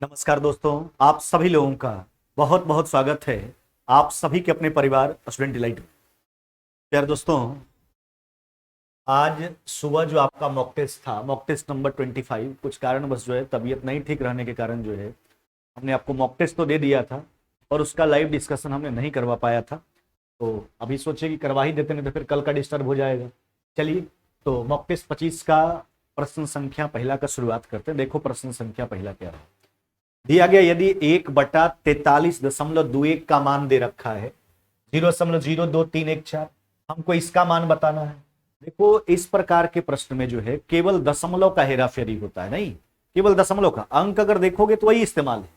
नमस्कार दोस्तों, आप सभी लोगों का बहुत बहुत स्वागत है। आप सभी के अपने परिवार स्टूडेंट डिलाइट में। यार दोस्तों, आज सुबह जो आपका मॉक टेस्ट था, मॉक टेस्ट नंबर 25, कुछ कारणवश जो है तबीयत नहीं ठीक रहने के कारण जो है हमने आपको मॉक टेस्ट तो दे दिया था और उसका लाइव डिस्कशन हमने नहीं करवा पाया था। तो अभी सोचे कि करवा ही देते, नहीं तो फिर कल का डिस्टर्ब हो जाएगा। चलिए, तो मॉक टेस्ट 25 का प्रश्न संख्या पहला का शुरुआत करते हैं। देखो प्रश्न संख्या पहला क्या है। दिया गया यदि 1/43.21 का मान दे रखा है, 0.02314, हमको इसका मान बताना है। देखो, इस प्रकार के प्रश्न में जो है केवल दशमलव का हेराफेरी होता है, नहीं केवल दशमलव का। अंक अगर देखोगे तो वही इस्तेमाल है,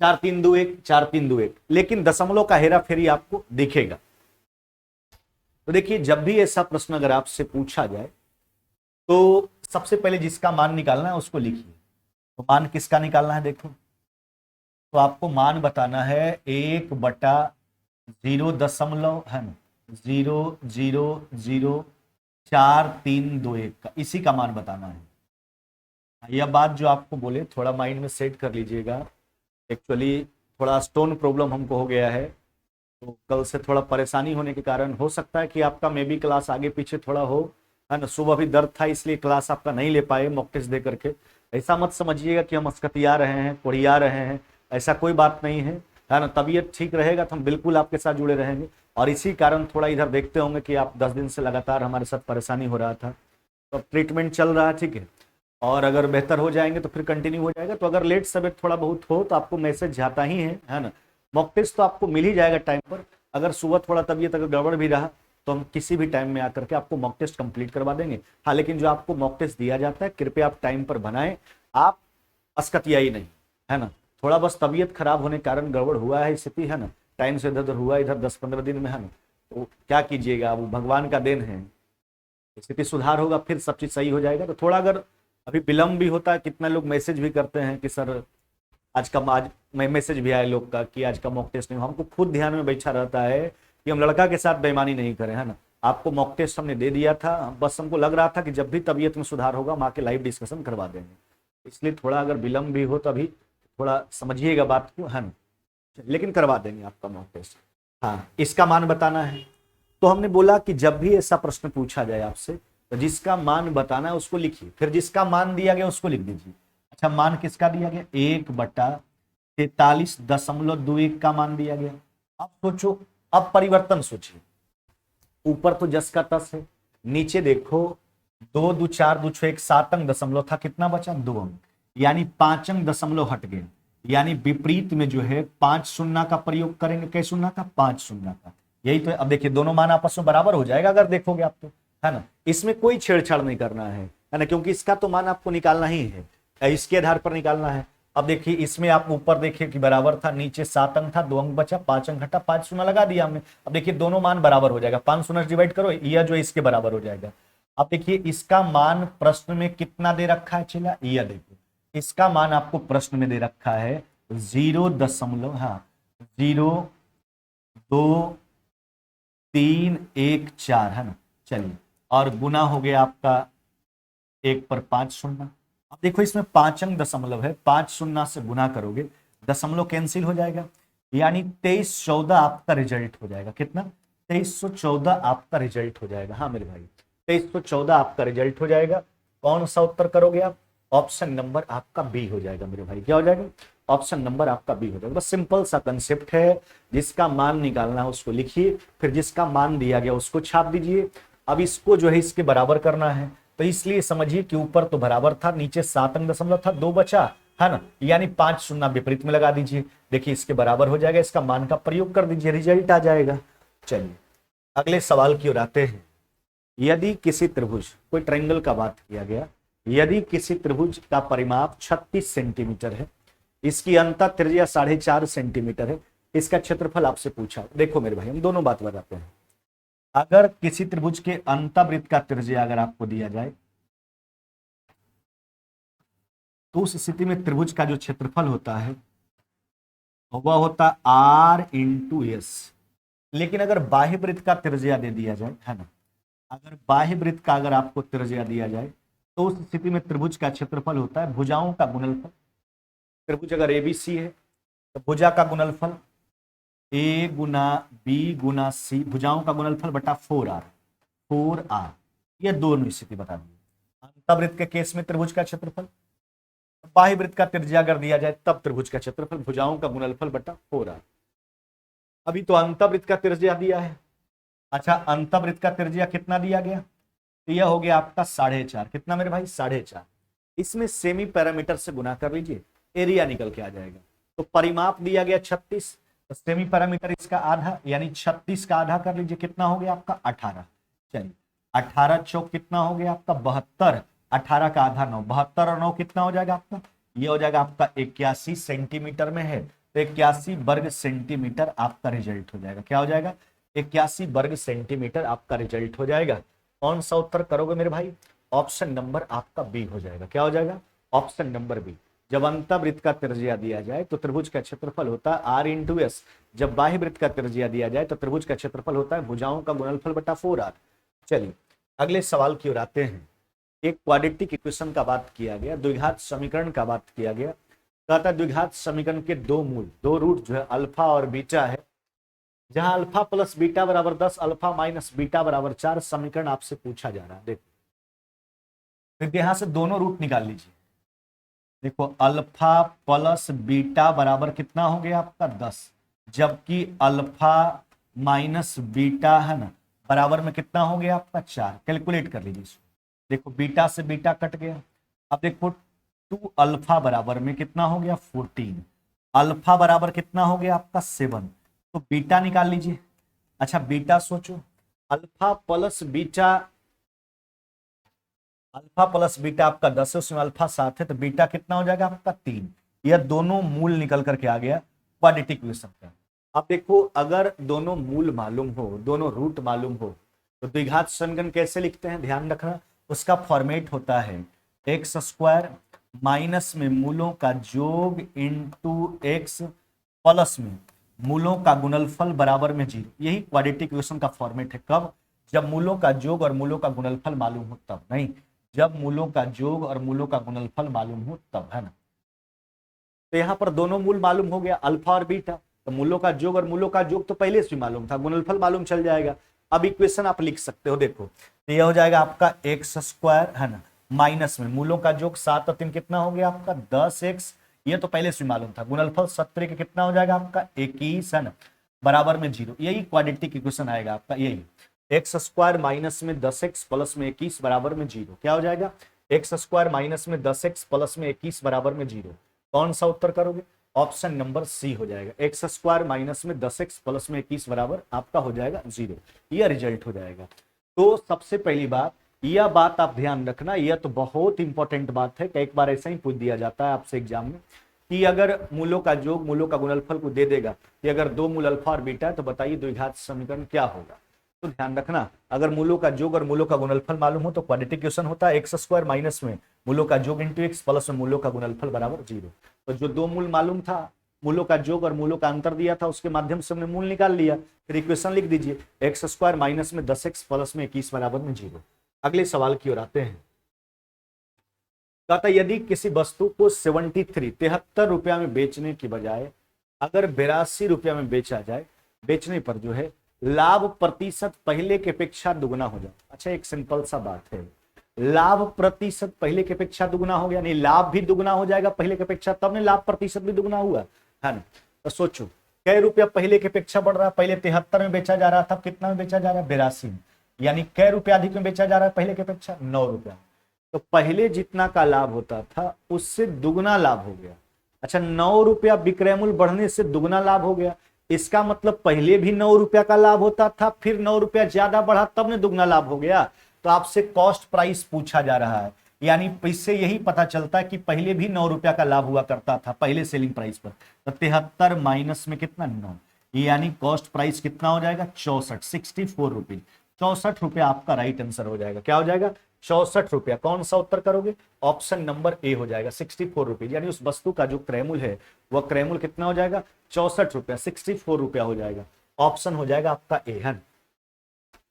4321 4321, लेकिन दशमलव का हेराफेरी आपको दिखेगा। तो देखिए, जब भी ऐसा प्रश्न अगर आपसे पूछा जाए तो सबसे पहले जिसका मान निकालना है उसको लिखिए। तो मान किसका निकालना है, देखो तो आपको मान बताना है 1/0 है ना, 0.00431 का, इसी का मान बताना है। यह बात जो आपको बोले थोड़ा माइंड में सेट कर लीजिएगा। एक्चुअली थोड़ा स्टोन प्रॉब्लम हमको हो गया है, तो कल से थोड़ा परेशानी होने के कारण हो सकता है कि आपका मे बी क्लास आगे पीछे थोड़ा हो, है ना। सुबह भी दर्द था इसलिए क्लास आपका नहीं ले पाए मॉक टेस्ट दे करके। ऐसा मत समझिएगा कि हम अस्कतिया रहे हैं, कोड़िया रहे हैं, ऐसा कोई बात नहीं है ना। तबीयत ठीक रहेगा तो हम बिल्कुल आपके साथ जुड़े रहेंगे। और इसी कारण थोड़ा इधर देखते होंगे कि आप 10 दिन से लगातार हमारे साथ परेशानी हो रहा था, तो अब ट्रीटमेंट चल रहा है, ठीक है। और अगर बेहतर हो जाएंगे तो फिर कंटिन्यू हो जाएगा। तो अगर लेट सवेर थोड़ा बहुत हो तो आपको मैसेज जाता ही है ना। मॉक टेस्ट तो आपको मिल ही जाएगा टाइम पर। अगर सुबह थोड़ा तबीयत अगर गड़बड़ भी रहा तो हम किसी भी टाइम में आकर के आपको मॉक टेस्ट कंप्लीट करवा देंगे। हाँ, लेकिन जो आपको मॉक टेस्ट दिया जाता है कृपया आप टाइम पर बनाएं। आप अस्कतियाई नहीं, है ना। थोड़ा बस तबीयत खराब होने के कारण गड़बड़ हुआ है स्थिति, है ना। टाइम से इधर उधर हुआ, इधर 10-15 दिन में, है ना। तो क्या कीजिएगा, वो भगवान का देन है। स्थिति सुधार होगा फिर सब चीज सही हो जाएगा। तो थोड़ा अगर अभी विलम्ब भी होता है, कितना लोग मैसेज भी करते हैं कि सर आज मैसेज भी आया लोग का कि आज का मॉक टेस्ट नहीं हुआ। हमको खुद ध्यान में बैठा रहता है कि हम लड़का के साथ बेईमानी नहीं करें, है ना। आपको मॉक टेस्ट हमने दे दिया था, बस हमको लग रहा था कि जब भी तबीयत में सुधार होगा हम आके लाइव डिस्कशन करवा देंगे। इसलिए थोड़ा अगर विलम्ब भी हो तो अभी थोड़ा समझिएगा बात को, है ना। लेकिन करवा देंगे आपका मॉक टेस्ट। हाँ, इसका मान बताना है। तो हमने बोला कि जब भी ऐसा प्रश्न पूछा जाए आपसे तो जिसका मान बताना है उसको लिखिए, फिर जिसका मान दिया गया उसको लिख दीजिए। अच्छा, मान किसका दिया गया, 1/43.21 का मान दिया गया। अब सोचो, अब परिवर्तन सोचिए। ऊपर तो जस का तस है, नीचे देखो 2 2 4 2 6 1 7 अंक दशमलव था, कितना बचा, 2 अंक, यानी 5 अंक दशमलव हट गए। यानी विपरीत में जो है 5 शून्य का प्रयोग करेंगे, कै शून्य का, 5 शून्य का। यही तो अब देखिए दोनों मान आपस में बराबर हो जाएगा अगर देखोगे आप तो, है ना। इसमें कोई छेड़छाड़ नहीं करना है ना, क्योंकि इसका तो मान आपको निकालना ही है, इसके आधार पर निकालना है। अब देखिए इसमें आप ऊपर देखिए कि बराबर था, नीचे 7 अंक था, 2 अंक बचा, 5 अंक घटा, 5 शून्य लगा दिया हमने। अब देखिए दोनों मान बराबर हो जाएगा, 5 शून्य डिवाइड करो, यह जो है इसके बराबर हो जाएगा। अब देखिए इसका मान प्रश्न में कितना दे रखा है, चला यह देखो, इसका मान आपको प्रश्न में दे रखा है 0.02314, है ना। चलिए, और गुना हो गया आपका 1/5 शून्य। अब देखो इसमें 5 अंक दशमलव है, 5 शून्य से गुना करोगे, दशमलव कैंसिल हो जाएगा, यानी 2314 आपका रिजल्ट हो जाएगा। कितना, 2314 आपका रिजल्ट हो जाएगा। हाँ मेरे भाई, 2314 आपका रिजल्ट हो जाएगा। कौन सा उत्तर करोगे आप, ऑप्शन नंबर आपका बी हो जाएगा मेरे भाई। क्या हो जाएगा, ऑप्शन नंबर आपका बी हो जाएगा। बस सिंपल सा कंसेप्ट है, जिसका मान निकालना है उसको लिखिए, फिर जिसका मान दिया गया उसको छाप दीजिए। अब इसको जो है इसके बराबर करना है, तो इसलिए समझिए कि ऊपर तो बराबर था, नीचे 7 अंक दशमलव था, 2 बचा, है ना, यानी 5 शून्य विपरीत में लगा दीजिए। देखिए इसके बराबर हो जाएगा, इसका मान का प्रयोग कर दीजिए, रिजल्ट आ जाएगा। चलिए अगले सवाल की ओर आते हैं। यदि किसी त्रिभुज, कोई ट्रायंगल का बात किया गया, यदि किसी त्रिभुज का परिमाप 36 सेंटीमीटर है, इसकी अंतः त्रिज्या 4.5 सेंटीमीटर है, इसका क्षेत्रफल आपसे पूछा। देखो मेरे भाई, हम दोनों बात बताते हैं। अगर किसी त्रिभुज के अंतःवृत्त का त्रिज्या अगर आपको दिया जाए तो उस स्थिति में त्रिभुज का जो क्षेत्रफल होता है वह होता R×S। लेकिन अगर बाह्य वृत्त का त्रिज्या दे दिया जाए, है ना, अगर बाह्य वृत्त का अगर आपको त्रिज्या दिया जाए तो उस स्थिति में त्रिभुज का क्षेत्रफल होता है भुजाओं का गुणनफल त्रिभुज अगर एबीसी है तो भुजा का गुणनफल ए गुना बी गुना सी, भुजाओं का गुणनफल बटा 4r, 4r, ये दोनों स्थिति बता दी। अंतवृत्त के केस में त्रिभुज का क्षेत्रफल, बाह्य वृत्त का त्रिज्या अगर दिया जाए तब त्रिभुज का क्षेत्रफल, भुजाओं का गुणनफल बटा 4r। अभी तो अंतवृत्त का त्रिज्या दिया है। अच्छा, अंतवृत्त का त्रिज्या कितना दिया गया, तो यह हो गया आपका 4.5, कितना मेरे भाई 4.5। इसमें सेमी पैरामीटर से गुना कर लीजिए, एरिया निकल के आ जाएगा। तो परिमाप दिया गया 36, तो सेमी पैरामीटर इसका आधा यानी 36 का आधा कर लीजिए, कितना हो गया आपका 18। चलिए 18 चौक कितना हो गया आपका 72, 18 का आधा 9, 72 और 9 कितना हो जाएगा आपका, ये हो जाएगा आपका 81 सेंटीमीटर में है, तो 81 वर्ग सेंटीमीटर आपका रिजल्ट हो जाएगा। क्या हो जाएगा, 81 वर्ग सेंटीमीटर आपका रिजल्ट हो जाएगा। कौन सा उत्तर करोगे मेरे भाई, ऑप्शन नंबर आपका बी हो जाएगा। क्या हो जाएगा, ऑप्शन नंबर बी। जब अंतवृत्त का त्रिज्या दिया जाए तो त्रिभुज का क्षेत्रफल होता है आर इंटू एस, जब बाह्य वृत्त का त्रिज्या दिया जाए तो त्रिभुज का क्षेत्रफल होता है भुजाओं का गुणनफल बटा 4r। चलिए अगले सवाल की ओर आते हैं। एक क्वाड्रेटिक इक्वेशन का बात किया गया, द्विघात समीकरण का बात किया गया। कहता है द्विघात समीकरण के दो मूल, दो रूट जो है अल्फा और बीटा है, जहां अल्फा प्लस बीटा बराबर 10, अल्फा माइनस बीटा बराबर 4 समीकरण आपसे पूछा जा रहा है। देखो फिर यहां से दोनों रूट निकाल लीजिए। देखो अल्फा प्लस बीटा बराबर कितना हो गया आपका 10, जबकि अल्फा माइनस बीटा है ना बराबर में कितना हो गया आपका 4। कैलकुलेट कर लीजिए इसको। देखो बीटा से बीटा कट गया। अब देखो 2 अल्फा बराबर में कितना हो गया 14, अल्फा बराबर कितना हो गया आपका 7, तो बीटा निकाल लीजिए। अच्छा बीटा सोचो, alpha plus beta, alpha plus beta आपका 10 है, उसमें अल्फा 7 है, तो बीटा कितना हो जाएगा आपका 3। यह दोनों मूल निकल करके आ गया क्वाड्रेटिक इक्वेशन का। अब देखो अगर दोनों मूल मालूम हो, दोनों रूट मालूम हो, तो द्विघात समीकरण कैसे लिखते हैं ध्यान रखना। उसका फॉर्मेट होता है एक्स स्क्वायर माइनस में मूलों का योग इंटू एक्स प्लस में मूलों का गुणनफल बराबर में 0। यही क्वाड्रेटिक इक्वेशन का फॉर्मेट है। कब, जब मूलों का योग और मूलों का गुणनफल मालूम हो तब, नहीं जब मूलों का योग और मूलों का गुणनफल मालूम हो तब, है ना। तो यहाँ पर दोनों मूल मालूम हो गया अल्फा और बीटा, तो मूलों का योग और मूलों का योग तो पहले से मालूम था, गुणनफल मालूम चल जाएगा। अब इक्वेशन आप लिख सकते हो। देखो तो यह हो जाएगा आपका एक्स स्क्वायर है ना माइनस में मूलों का योग 7 और 3 कितना हो गया आपका 10x, ये तो पहले से मालूम था। गुणनफल 17 के कितना हो जाएगा आपका 21 है ना बराबर में 0। यही क्वाड्रेटिक इक्वेशन आएगा आपका, यही एक्स स्क्वायर माइनस में 10x प्लस में 21 बराबर में 0। क्या हो जाएगा, एक्स स्क्वायर माइनस में 10x प्लस में 21 बराबर में 0। कौन सा उत्तर करोगे, ऑप्शन नंबर सी हो जाएगा। एक्स स्क्वायर माइनस में 10x प्लस में 21 बराबर आपका हो जाएगा 0, यह रिजल्ट हो जाएगा। तो सबसे पहली बात, यह बात आप ध्यान रखना, यह तो बहुत इंपॉर्टेंट बात है कि एक बार ऐसा ही पूछ दिया जाता है आपसे एग्जाम में कि अगर मूलों का योग मूलों का गुणनफल को दे देगा कि अगर दो मूल अल्फा और बीटा है तो बताइए द्विघात समीकरण क्या होगा। तो ध्यान रखना, अगर मूलों का योग और मूलों का गुणनफल मालूम हो तो क्वाड्रेटिक इक्वेशन होता है एक्स स्क्वायर माइनस में मूलों का योग इंटू एक्स प्लस में मूलों का गुणनफल बराबर 0। तो जो दो मूल मालूम था, मूलों का योग और मूलों का अंतर दिया था, उसके माध्यम से हमने मूल निकाल लिया। फिर इक्वेशन लिख दीजिए एक्स स्क्वायर माइनस में 10x प्लस में 21 बराबर में 0। अगले सवाल की ओर आते हैं। कहता यदि किसी वस्तु को 73 रुपया में बेचने की बजाय अगर 82 रुपया में बेचा जाए, बेचने पर जो है लाभ प्रतिशत पहले के अपेक्षा दुगना हो जाए। अच्छा एक सिंपल सा बात है, लाभ प्रतिशत पहले के अपेक्षा दुगना हो गया, नहीं लाभ भी दुगना हो जाएगा पहले के अपेक्षा, तब ने लाभ प्रतिशत भी दुगना हुआ है ना। तो सोचो कै रुपया पहले के अपेक्षा बढ़ रहा है, पहले 73 में बेचा जा रहा था, कितना में बेचा जा रहा है 82 में, यानी कै रुपया अधिक में बेचा जा रहा है पहले के अपेक्षा 9 रुपया। तो पहले जितना का लाभ होता था उससे दुगना लाभ हो गया। अच्छा 9 रुपया विक्रय मूल्य बढ़ने से दुगना लाभ हो गया, इसका मतलब पहले भी 9 रुपया का लाभ होता था, फिर 9 रुपया ज्यादा बढ़ा तब ने दुगना लाभ हो गया। तो आपसे कॉस्ट प्राइस पूछा जा रहा है, यानी इससे यही पता चलता है कि पहले भी 9 रुपया का लाभ हुआ करता था पहले सेलिंग प्राइस पर। तो 73 माइनस में कितना 9, यानी कॉस्ट प्राइस कितना हो जाएगा 64, 64 रुपीज। 64 रुपया आपका राइट आंसर हो जाएगा। क्या हो जाएगा 64 रुपया। कौन सा उत्तर करोगे, ऑप्शन नंबर ए हो जाएगा 64 रुपीज। यानी उस वस्तु का जो क्रय मूल्य है वह क्रय मूल्य कितना हो जाएगा 64 रुपया, 64 रुपया हो जाएगा। ऑप्शन हो जाएगा आपका ए है।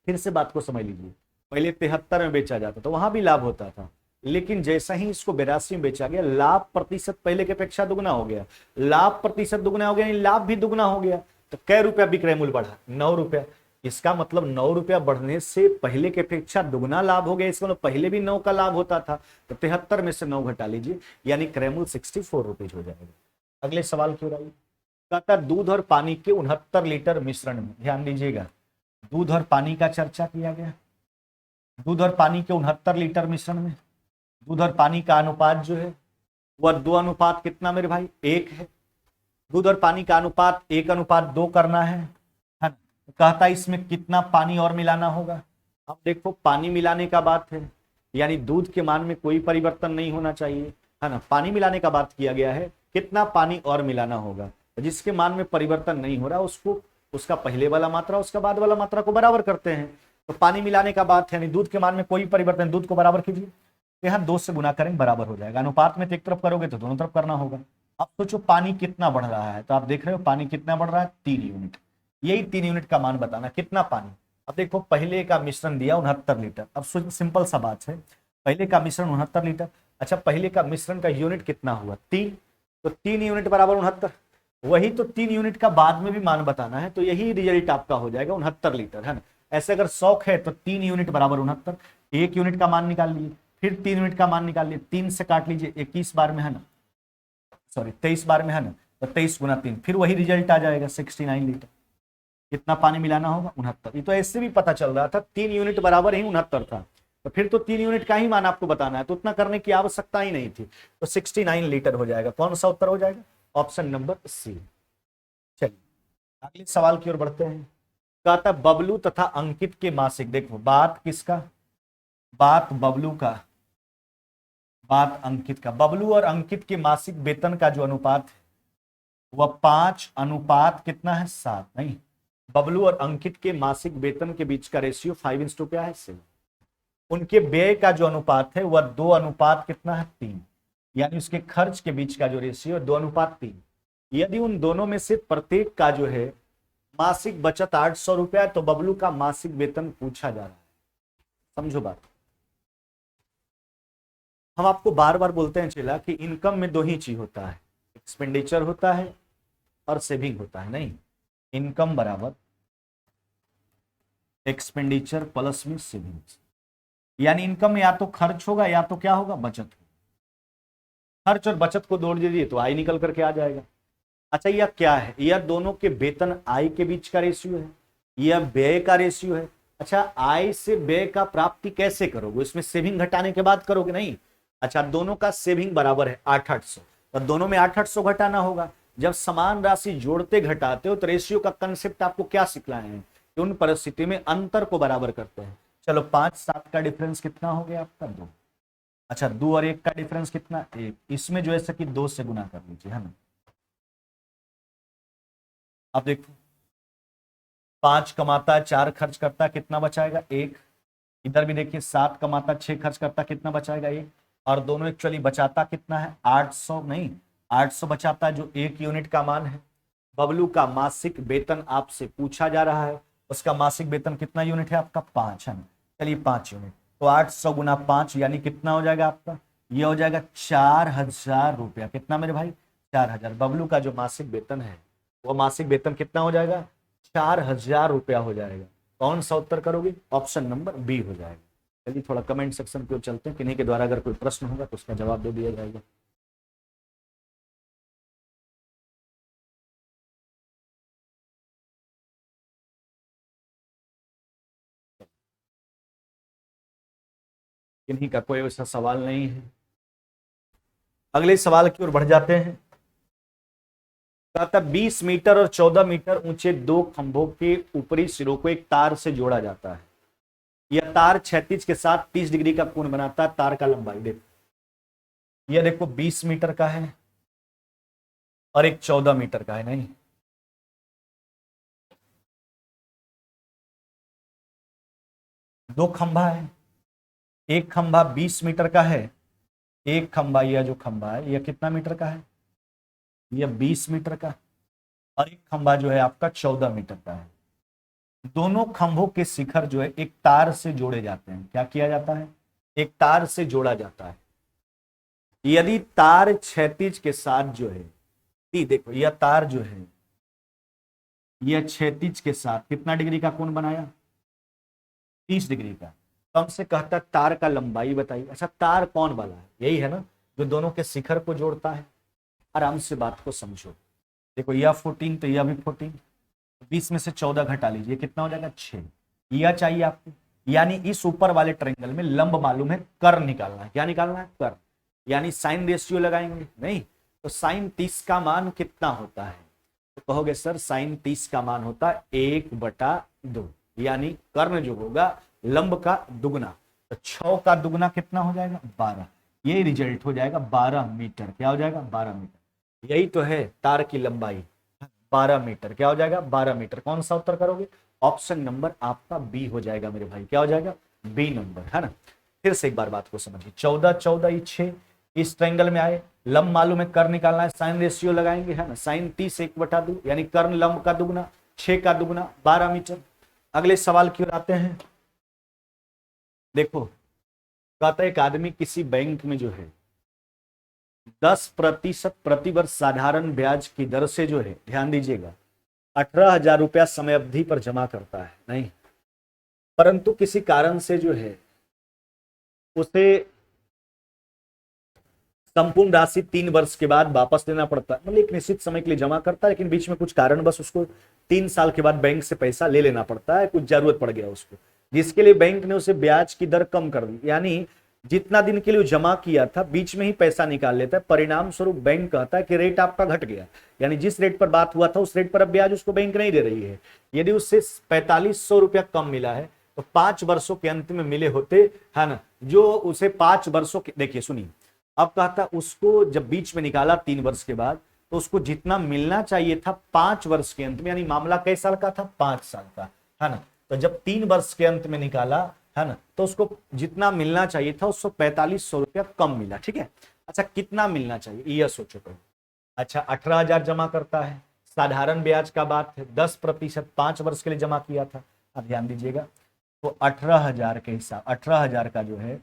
फिर से बात को समझ लीजिए, पहले 73 में बेचा जाता तो वहां भी लाभ होता था, लेकिन जैसा ही इसको 82 में बेचा गया, लाभ प्रतिशत पहले की अपेक्षा दुगना हो गया। लाभ प्रतिशत दुगना हो गया, यानी लाभ भी दुगना हो गया। तो कै रुपया विक्रय मूल्य बढ़ा? 9 रुपया। इसका मतलब 9 रुपया बढ़ने से पहले की अपेक्षा दुगना लाभ हो गया। इसका मतलब पहले भी 9 का लाभ होता था, तो 73 में से 9 घटा लीजिए, यानी क्रय मूल्य 64 रुपीज हो जाएगा। अगले सवाल की ओर आइए। कहता दूध और पानी के 69 लीटर मिश्रण में, ध्यान दीजिएगा, दूध और पानी का चर्चा किया गया। दूध और पानी के 69 लीटर मिश्रण में दूध और पानी का अनुपात जो है वह 2 अनुपात कितना मेरे भाई? 1 है। दूध और पानी का अनुपात 1:2 करना है ना? कहता इसमें कितना पानी और मिलाना होगा? अब देखो, पानी मिलाने का बात है, यानी दूध के मान में कोई परिवर्तन नहीं होना चाहिए, है ना। पानी मिलाने का बात किया गया है, कितना पानी और मिलाना होगा? जिसके मान में परिवर्तन नहीं हो रहा उसको, उसका पहले वाला मात्रा उसका बाद वाला मात्रा को बराबर करते हैं। तो पानी मिलाने का बात है, यानी दूध के मान में कोई परिवर्तन, दूध को बराबर कीजिए, यहाँ 2 से गुना करेंगे बराबर हो जाएगा। अनुपात में तो एक तरफ करोगे तो दोनों तरफ करना होगा। अब सोचो पानी कितना बढ़ रहा है, तो आप देख रहे हो पानी कितना बढ़ रहा है? 3 यूनिट। यही 3 यूनिट का मान बताना कितना पानी। अब देखो, पहले का मिश्रण दिया 69 लीटर। अब सिंपल सा बात है, पहले का मिश्रण 69 लीटर। अच्छा, पहले का मिश्रण का यूनिट कितना हुआ? 3। तो 3 यूनिट बराबर 69। वही तो 3 यूनिट का बाद में भी मान बताना है, तो यही रिजल्ट आपका हो जाएगा 69 लीटर, है ना। ऐसे अगर 100 है तो 3 यूनिट बराबर 69। 1 यूनिट का मान निकाल लिए, फिर 3 यूनिट का मान निकाल लिए, 3 से काट लीजिए, 21 बार में है ना, सॉरी 23 बार में है ना, तो 23 गुना 3, फिर वही रिजल्ट आ जाएगा 69 लीटर। कितना पानी मिलाना होगा? 69। ये तो ऐसे भी पता चल रहा था 3 यूनिट बराबर ही 69 था, तो फिर तो 3 यूनिट का ही मान आपको बताना है, तो उतना करने की आवश्यकता ही नहीं थी। तो 69 लीटर हो जाएगा। कौन सा उत्तर हो जाएगा? Option number C. चलिए अगले सवाल की ओर बढ़ते हैं। कहता बबलू तथा अंकित के मासिक, देखो बात किसका? बात बबलू का, बात अंकित का। बबलू और अंकित के मासिक वेतन का जो अनुपात है वह 5 अनुपात कितना है? 7। नहीं, बबलू और अंकित के मासिक वेतन के बीच का रेशियो 5:2 क्या है? 7। उनके व्यय का जो अनुपात है वह 2 अनुपात कितना है? 3। यानी उसके खर्च के बीच का जो रेशियो है 2:3। यदि उन दोनों में से प्रत्येक का जो है मासिक बचत 800 रुपया, तो बबलू का मासिक वेतन पूछा जा रहा है। समझो बात। हम आपको बार बार बोलते हैं चेला कि इनकम में 2 ही चीज होता है, एक्सपेंडिचर होता है और सेविंग होता है। नहीं, इनकम बराबर एक्सपेंडिचर प्लस में सेविंग। यानी इनकम में या तो खर्च होगा या तो क्या होगा? बचत होगा। खर्च और बचत को जोड़ दीजिए तो आय निकल करके आ जाएगा। अच्छा, यह क्या है? यह दोनों के वेतन आय के बीच का रेशियो है, यह व्यय का रेशियो है। अच्छा, आय से व्यय का प्राप्ति कैसे करोगे? इसमें सेविंग घटाने के बाद करोगे? नहीं। अच्छा, दोनों का सेविंग बराबर है 800, तो दोनों में 800 घटाना होगा। जब समान राशि जोड़ते घटाते हो तो रेशियो का कंसेप्ट आपको क्या सिखलाए हैं कि उन परिस्थिति में अंतर को बराबर करते हैं। चलो 5-7 का डिफरेंस कितना हो गया आपका? 2। अच्छा, 2 और 1 का डिफरेंस कितना? 1। इसमें जो है कि 2 से गुना कर लीजिए, है ना। अब देखो, 5 कमाता 4 खर्च करता, कितना बचाएगा? 1। इधर भी देखिए 7 कमाता 6 खर्च करता, कितना बचाएगा? 1। और दोनों एक्चुअली बचाता कितना है? 800। नहीं, 800 बचाता जो 1 यूनिट का मान है। बबलू का मासिक वेतन आपसे पूछा जा रहा है, उसका मासिक वेतन कितना यूनिट है आपका? 5 है ना। चलिए 5 यूनिट, तो 800 गुना 5 यानी कितना हो जाएगा आपका? ये हो जाएगा 4000 रुपया। कितना मेरे भाई? 4000। बबलू का जो मासिक वेतन है वो मासिक वेतन कितना हो जाएगा? 4000 रुपया हो जाएगा। कौन सा उत्तर करोगे? ऑप्शन नंबर बी हो जाएगा। चलिए थोड़ा कमेंट सेक्शन की ओर चलते हैं, किन्हीं के द्वारा अगर कोई प्रश्न होगा तो उसका जवाब दे दिया जाएगा। किन्हीं का कोई ऐसा सवाल नहीं है। अगले सवाल की ओर बढ़ जाते हैं। कहता 20 मीटर और 14 मीटर ऊंचे 2 खंभों के ऊपरी सिरों को एक तार से जोड़ा जाता है। यह तार क्षैतिज के साथ 30 डिग्री का कोण बनाता है। तार का लंबाई देखो, यह देखो 20 मीटर का है और एक 14 मीटर का है। नहीं, दो खंभा है, एक खंभा 20 मीटर का है, एक खंभा, यह जो खंभा है यह कितना मीटर का है? यह 20 मीटर का। और एक खंभा जो है आपका 14 मीटर का है। दोनों खंभों के शिखर जो है एक तार से जोड़े जाते हैं। क्या किया जाता है? एक तार से जोड़ा जाता है। यदि तार क्षैतिज के साथ जो है, देखो यह तार जो है यह क्षैतिज के साथ कितना डिग्री का कोण बनाया, 30 डिग्री का। तो हमसे कहता तार का लंबाई बताइए। अच्छा, तार कौन वाला है, यही है ना जो दोनों के शिखर को जोड़ता है। आराम से बात को समझो। देखो यह 14 तो यह भी 14, 20 में से 14 घटा लीजिए, कितना हो जाएगा 6। यह चाहिए आपको, यानी इस ऊपर वाले ट्रायंगल में लंब मालूम है, कर्ण निकालना है। क्या निकालना है, कर्ण। यानी साइन रेशियो लगाएंगे नहीं, तो साइन 30 का मान कितना होता है, तो कहोगे सर साइन 30 का मान होता है 1/2, यानी कर्ण जो होगा लंब का दुगना। तो 6 का दुगना कितना हो जाएगा 12, ये रिजल्ट हो जाएगा 12 मीटर। क्या हो जाएगा 12 मीटर। यही तो है तार की लंबाई 12 मीटर। क्या हो जाएगा 12 मीटर। कौन सा उत्तर करोगे, ऑप्शन नंबर आपका बी हो जाएगा मेरे भाई। क्या हो जाएगा, बी नंबर, है ना। फिर से एक बार बात को समझिए। 14 14 6 इस ट्रायंगल में आए, लंब मालूम है, कर्ण निकालना है, साइन रेशियो लगाएंगे, है ना। साइन 30 1/2, यानी कर्ण लंब का दुगना, 6 का दुगना 12 मीटर। अगले सवाल की ओर आते हैं। देखो कहता है एक आदमी किसी बैंक में जो है 10% प्रतिवर्ष साधारण ब्याज की दर से जो है, ध्यान दीजिएगा, 18,000 रुपया समय अवधि पर जमा करता है, नहीं, परंतु किसी कारण से जो है उसे संपूर्ण राशि 3 वर्ष के बाद वापस देना पड़ता है। मतलब एक निश्चित समय के लिए जमा करता है, लेकिन बीच में कुछ कारणवश उसको 3 साल के बाद बैंक से पैसा ले लेना पड़ता है, कुछ जरूरत पड़ गया उसको, जिसके लिए बैंक ने उसे ब्याज की दर कम कर दी। यानी जितना दिन के लिए जमा किया था बीच में ही पैसा निकाल लेता है। परिणाम स्वरूप बैंक कहता है कि रेट आपका घट गया, यानी जिस रेट पर बात हुआ था उस रेट पर अब ब्याज उसको बैंक नहीं दे रही है। यदि उससे 4500 रुपया कम मिला है तो 5 वर्षों के अंत में मिले होते, है ना, जो उसे 5 वर्षों के, देखिए सुनिए, अब कहता उसको जब बीच में निकाला 3 वर्ष के बाद, तो उसको जितना मिलना चाहिए था 5 वर्ष के अंत में, यानी मामला कई साल का था, 5 साल का, है ना। तो जब 3 वर्ष के अंत में निकाला, है ना, तो उसको जितना मिलना चाहिए था उसको 4500 रुपया कम मिला। ठीक है, अच्छा कितना मिलना चाहिए यह सोचो पहले। अच्छा 18,000 जमा करता है, साधारण ब्याज का बात है, 10% 5 वर्ष के लिए जमा किया था। अब ध्यान दीजिएगा, तो 18,000 के हिसाब, 18,000 का जो है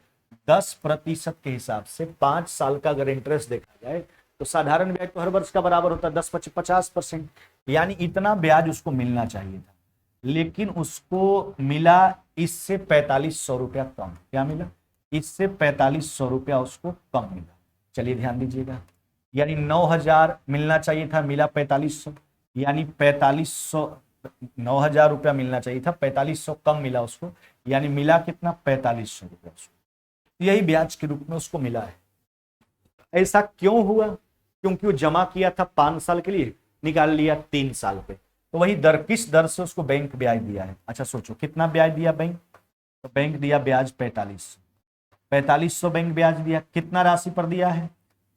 10% के हिसाब से 5 साल का अगर इंटरेस्ट देखा जाए तो साधारण ब्याज तो हर वर्ष का बराबर होता है 10-50%, यानी इतना ब्याज उसको मिलना चाहिए था, लेकिन उसको मिला इससे 4500 रुपया कम। क्या मिला, इससे 4500 रुपया उसको कम मिला। चलिए ध्यान दीजिएगा, यानी 9,000 मिलना चाहिए था, मिला 4500, यानी 4500, 9,000 रुपया मिलना चाहिए था, 4500 कम मिला उसको, यानी मिला कितना 4500 रुपया उसको। यही ब्याज के रूप में उसको मिला है। ऐसा क्यों हुआ, क्योंकि वो जमा किया था 5 साल के लिए, निकाल लिया 3 साल पे, तो वही दर, किस दर से उसको बैंक ब्याज दिया है। अच्छा सोचो कितना ब्याज दिया बैंक, तो बैंक दिया ब्याज 4500 बैंक ब्याज दिया। कितना राशि पर दिया है,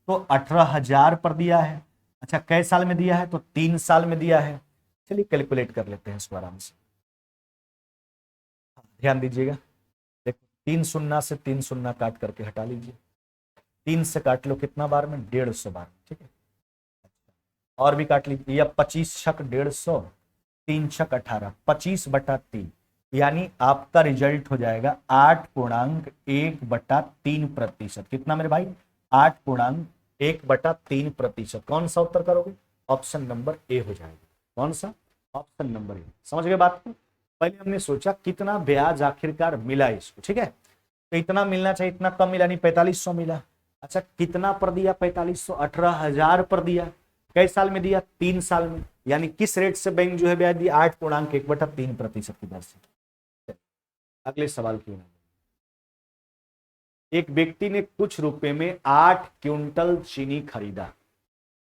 तो 18,000 पर दिया है। अच्छा कै साल में दिया है, तो 3 साल में दिया है। चलिए कैलकुलेट कर लेते हैं इसको आराम से, ध्यान दीजिएगा। देखो 3 शून्य से 3 शून्य काट करके हटा लीजिए, 3 से काट लो कितना बार में, 150 बार। ठीक है, और भी काट लीजिए, या 25 छक 150, 3 छक 18, 25/3, यानी आपका रिजल्ट हो जाएगा 8.1/3%। कितना मेरे भाई, 8.1/3%। कौन सा उत्तर करोगे, ऑप्शन नंबर ए हो जाएगा। कौन सा, ऑप्शन नंबर ए। समझ गए बात को। पहले हमने सोचा कितना ब्याज आखिरकार मिला इसको, ठीक है, तो इतना मिलना चाहिए, इतना कम मिला, नहीं 4500 मिला। अच्छा कितना पर दिया 4500, 18,000 पर दिया, कई साल में दिया, 3 साल में, यानी किस रेट से बैंक जो है ब्याज दिया, 8.1/3% की दर से। अगले सवाल की ओर, एक व्यक्ति ने कुछ रुपए में 8 क्विंटल चीनी खरीदा।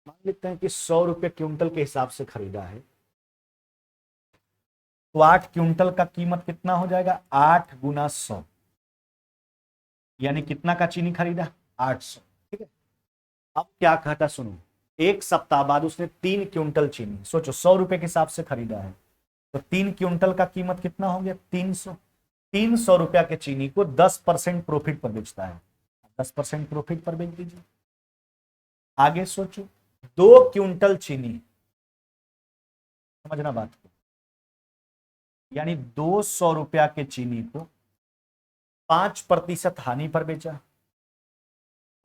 मान लेते हैं कि 100 रुपए क्विंटल के हिसाब से खरीदा है, तो 8 क्विंटल का कीमत कितना हो जाएगा, 8 गुना 100, यानी कितना का चीनी खरीदा, 800। ठीक है, अब क्या कहता सुनो, एक सप्ताह बाद उसने 3 क्विंटल चीनी, सोचो 100 रुपए के हिसाब से खरीदा है, तो 3 क्विंटल का कीमत कितना हो गया, 300। 300 रुपया के चीनी को 10% प्रॉफिट पर बेचता है, 10% प्रॉफिट पर बेच दीजिए। आगे सोचो 2 क्विंटल चीनी, समझना बात को, यानी 200 रुपया के चीनी को 5% हानि पर बेचा,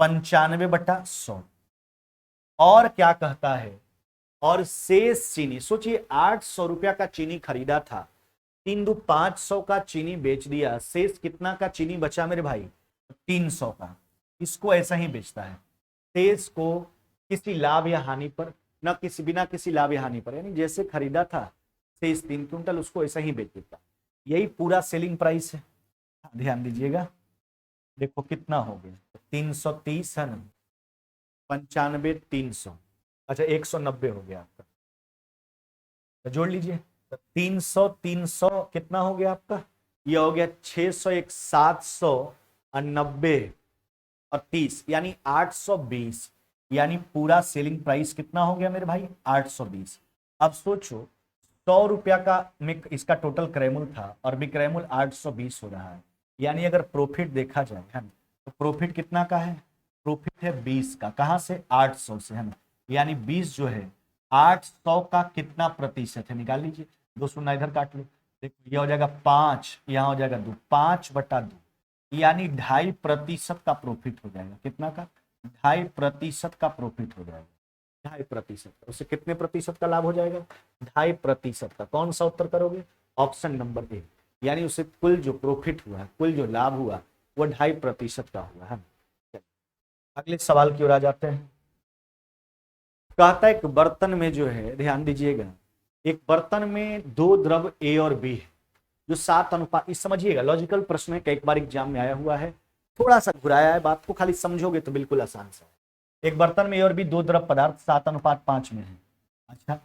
95/100। और क्या कहता है, और शेष चीनी, सोचिए 800 रुपया का चीनी खरीदा था, 3 दू 500 का चीनी बेच दिया, शेष कितना का चीनी बचा मेरे भाई, 300 का। इसको ऐसा ही बेचता है, शेष को किसी लाभ या हानि पर, ना किसी बिना किसी लाभ या हानि पर, यानी जैसे खरीदा था शेष 3 क्विंटल, उसको ऐसा ही बेच देता। यही पूरा सेलिंग प्राइस है। ध्यान दीजिएगा, देखो कितना हो गया, 330 है ना, 95 300, अच्छा 190 हो गया आपका, तो जोड़ लीजिए, तो 300 300 कितना हो गया आपका, ये हो गया 601 700 और 90 और 30, यानी 820, यानी पूरा सेलिंग प्राइस कितना हो गया मेरे भाई, 820। अब सोचो 100 रुपया का इसका टोटल क्रैमुल था और विक्रयमूल 820 हो रहा है, यानी अगर प्रॉफिट देखा जाए है ना, तो प्रॉफिट कितना का है, प्रॉफिट है 20 का, कहां से, 800 से, है ना, यानी 20 जो है 800 का कितना प्रतिशत है, निकाल लीजिए, 2 शून्य इधर काट लो, देखो ये हो जाएगा 5, यहाँ हो जाएगा 2, 5/2, यानी 2.5% का प्रॉफिट हो जाएगा, कितना का, 2.5% का प्रॉफिट हो जाएगा, 2.5%, उससे कितने प्रतिशत का लाभ हो जाएगा, 2.5% का। कौन सा उत्तर करोगे, ऑप्शन नंबर ए, यानी उसे कुल जो प्रॉफिट हुआ, कुल जो लाभ हुआ वो 2.5% का हुआ है। अगले सवाल की ओर आ जाते हैं। कहता है एक बर्तन में जो है, ध्यान दीजिएगा, एक बर्तन में 2 द्रव ए और बी है जो 7 अनुपात, इस समझिएगा लॉजिकल प्रश्न है, कई बार एग्जाम में आया हुआ है, थोड़ा सा घुराया है बात को, खाली समझोगे तो बिल्कुल आसान सा है। एक बर्तन में ए और बी 2 द्रव पदार्थ 7:5 में है। अच्छा,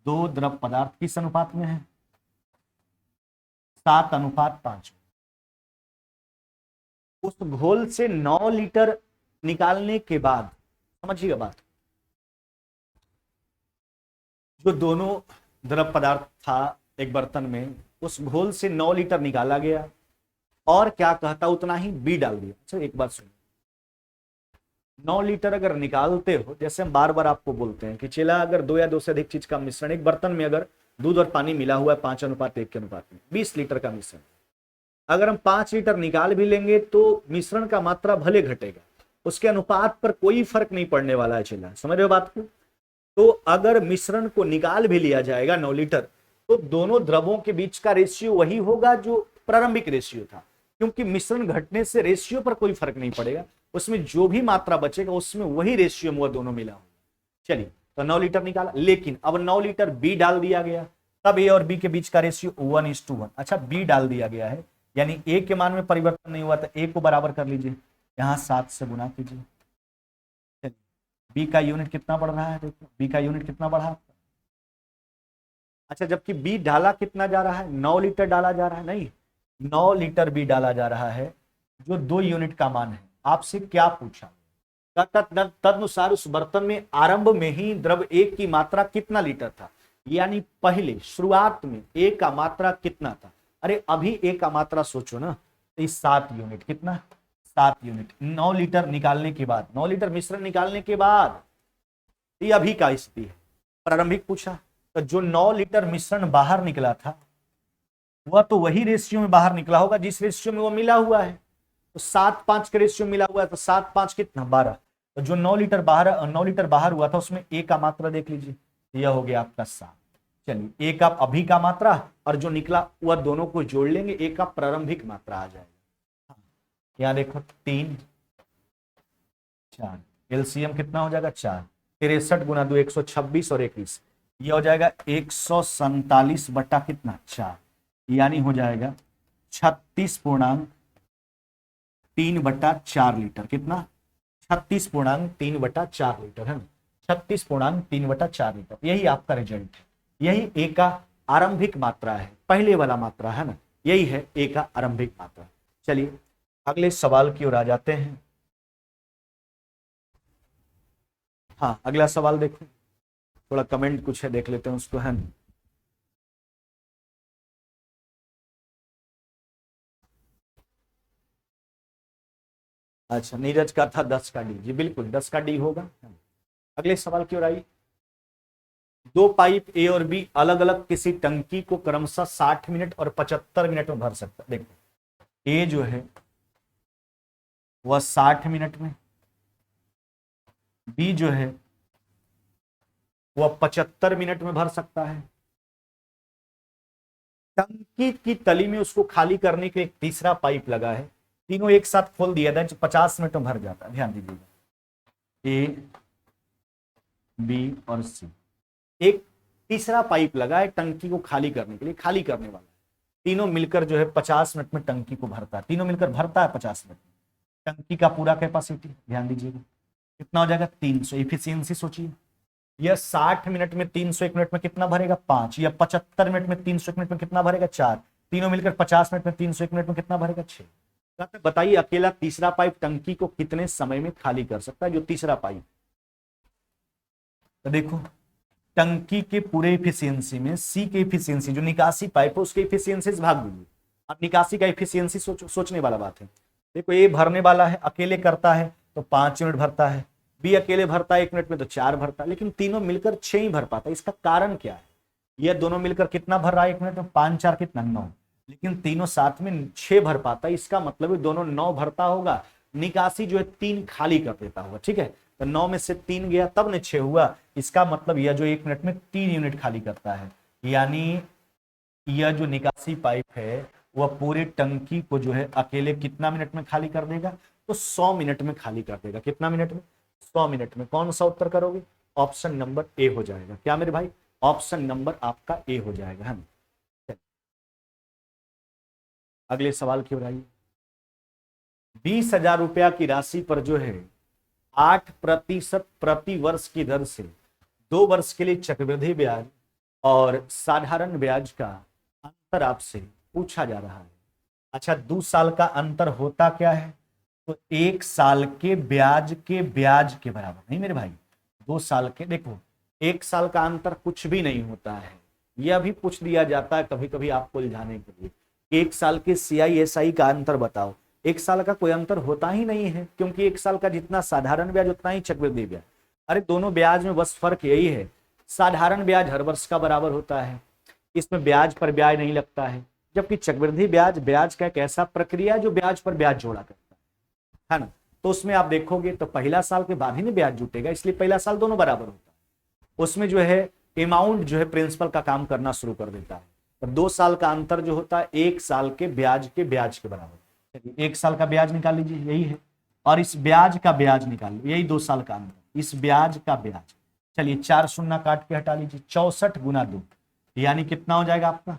2 द्रव पदार्थ किस अनुपात में है, 7:5। उस घोल से 9 लीटर निकालने के बाद, समझिएगा बात, जो दोनों द्रव पदार्थ था एक बर्तन में, उस घोल से 9 लीटर निकाला गया, और क्या कहता, उतना ही बी डाल दिया। अच्छा एक बात सुनिए, 9 लीटर अगर निकालते हो, जैसे हम बार बार आपको बोलते हैं कि चला अगर 2 या 2 से अधिक चीज का मिश्रण, एक बर्तन में अगर दूध और पानी मिला हुआ है 5:1 के अनुपात में, 20 लीटर का मिश्रण, अगर हम 5 लीटर निकाल भी लेंगे तो मिश्रण का मात्रा भले घटेगा, उसके अनुपात पर कोई फर्क नहीं पड़ने वाला है। चला समझ रहे हो बात को, तो अगर मिश्रण को निकाल भी लिया जाएगा 9 लीटर, तो दोनों द्रवों के बीच का रेशियो वही होगा जो प्रारंभिक रेशियो था, क्योंकि मिश्रण घटने से रेशियो पर कोई फर्क नहीं पड़ेगा, उसमें जो भी मात्रा बचेगा उसमें वही रेशियो में वो दोनों मिला होगा। चलिए, तो 9 लीटर निकाला, लेकिन अब 9 लीटर बी डाल दिया गया, तब ए और बी के बीच का रेशियो 1:1। अच्छा, बी डाल दिया गया है, यानी ए के मान में परिवर्तन नहीं हुआ, तो ए को बराबर कर लीजिए, यहां 7 से गुना कीजिए। बी का यूनिट कितना बढ़ रहा है, देखो बी का यूनिट कितना बढ़ा। अच्छा, जबकि बी डाला कितना जा रहा है, 9 लीटर डाला जा रहा है, नहीं 9 लीटर बी डाला जा रहा है, जो 2 यूनिट का मान है। आपसे क्या पूछा, तदनुसार उस बर्तन में आरंभ में ही द्रव ए की मात्रा कितना लीटर था, यानी पहले शुरुआत में ए का मात्रा कितना था। अरे अभी ए का मात्रा सोचो ना, 7 यूनिट, कितना, 7 यूनिट। 9 लीटर निकालने के बाद, 9 लीटर मिश्रण निकालने के बाद, ये अभी का स्थिति है, प्रारंभिक पूछा, तो जो 9 लीटर मिश्रण बाहर निकला था वह तो वही रेशियो में बाहर निकला होगा जिस रेशियो में वो मिला हुआ है, तो 7:5 के रेशियो मिला हुआ है, तो 7:5 कितना, 12। तो जो 9 लीटर बाहर हुआ था उसमें ए का मात्रा देख लीजिए, यह हो गया आपका 7। चलिए, ए का अभी का मात्रा और जो निकला वह दोनों को जोड़ लेंगे, ए का प्रारंभिक मात्रा आ जाएगा। यहाँ देखो 3 4, एलसीएम कितना हो जाएगा 4, 63 गुना 2 126 और 21, ये हो जाएगा 147 बटा कितना 4, यानी हो जाएगा 36.3/4 लीटर, कितना 36.3/4 लीटर है ना, 36.3/4 लीटर, यही आपका रिजल्ट है। यही ए का आरंभिक मात्रा है, पहले वाला मात्रा है ना, यही है ए का आरंभिक मात्रा। चलिए अगले सवाल की ओर आ जाते हैं। हाँ, अगला सवाल देखो, थोड़ा कमेंट कुछ है देख लेते हैं उसको, है ना। अच्छा, नीरज का था 10 का डी, जी बिल्कुल 10 का डी होगा। अगले सवाल की ओर आई। 2 पाइप ए और बी अलग अलग किसी टंकी को क्रमशः 60 मिनट और 75 मिनट में भर सकता है। देखो ए जो है वह 60 मिनट में, बी जो है वह 75 मिनट में भर सकता है। टंकी की तली में उसको खाली करने के लिए एक तीसरा पाइप लगा है, तीनों एक साथ खोल दिया था, 50 मिनट में भर जाता है। ध्यान दीजिएगा, ए बी और सी, एक तीसरा पाइप लगा है टंकी को खाली करने के लिए, खाली करने वाला, तीनों मिलकर जो है 50 मिनट में टंकी को भरता है, तीनों मिलकर भरता है 50 मिनट में। टंकी का पूरा कैपेसिटी ध्यान दीजिएगा कितना हो जाएगा 300। इफिशियंसी सोचिए, यह 60 मिनट में 300 एक मिनट में कितना भरेगा 5, या 75 मिनट में 300 एक मिनट में कितना भरेगा 4, तीनों मिलकर 50 मिनट में 300 एक मिनट में कितना भरेगा 6। बताइए अकेला तीसरा पाइप टंकी को कितने समय में खाली कर सकता है, जो तीसरा पाइप। तो देखो टंकी के पूरे इफिशियंसी में सी के इफिशियंसी, जो निकासी पाइप है उसके इफिशियंसी से भाग दीजिए। अब निकासी का इफिशियंसी सोचने वाला बात है। देखो ए भरने वाला है, अकेले करता है तो 5 मिनट भरता है, बी अकेले भरता है 1 मिनट में तो 4 भरता है, लेकिन तीनों मिलकर 6 ही भर पाता है। इसका कारण क्या है, यह दोनों मिलकर कितना भर रहा है 1 मिनट में, 5 4 कितना 9, लेकिन तीनों साथ में 6 भर पाता है। इसका मतलब है दोनों 9 भरता होगा, निकासी जो है 3 खाली कर देता होगा। ठीक है, तो 9 में से 3 गया तब ने 6 हुआ। इसका मतलब यह जो 1 मिनट में 3 यूनिट खाली करता है, यानी यह जो निकासी पाइप है वह पूरे टंकी को जो है अकेले कितना मिनट में खाली कर देगा, तो 100 मिनट में खाली कर देगा। कितना मिनट में, 100 मिनट में। कौन सा उत्तर करोगे, ऑप्शन नंबर ए हो जाएगा। क्या मेरे भाई, ऑप्शन नंबर आपका ए हो जाएगा। हम अगले सवाल की ओर आइए। 20,000 रुपया की राशि पर जो है 8% प्रति वर्ष की दर से 2 वर्ष के लिए चक्रवृद्धि ब्याज और साधारण ब्याज का अंतर आपसे पूछा जा रहा है। अच्छा, 2 साल का अंतर होता क्या है, तो 1 साल के ब्याज के बराबर नहीं मेरे भाई, 2 साल के। देखो 1 साल का अंतर कुछ भी नहीं होता है, यह भी पूछ दिया जाता है कभी कभी आपको उलझाने के लिए, 1 साल के CISI का अंतर बताओ। 1 साल का कोई अंतर होता ही नहीं है, क्योंकि 1 साल का जितना साधारण ब्याज उतना ही चक्रवृद्धि ब्याज। अरे दोनों ब्याज में बस फर्क यही है, साधारण ब्याज हर वर्ष का बराबर होता है, इसमें ब्याज पर ब्याज नहीं लगता है, जबकि चक्रवृद्धि ब्याज का एक ऐसा प्रक्रिया जो ब्याज पर ब्याज जोड़ा करता है ना। तो उसमें आप देखोगे तो पहला साल के बाद ही ना ब्याज जुटेगा, इसलिए पहला साल दोनों बराबर होता है। उसमें जो है अमाउंट जो है प्रिंसिपल का काम करना शुरू कर देता है। तो 2 साल का अंतर जो होता है 1 साल के ब्याज के बराबर। चलिए 1 साल का ब्याज निकाल लीजिए, यही है, और इस ब्याज का ब्याज निकाल लीजिए, यही 2 साल का अंतर, इस ब्याज का ब्याज। चलिए 4 शून्य काट के हटा लीजिए, 64 गुना 2 यानी कितना हो जाएगा आपका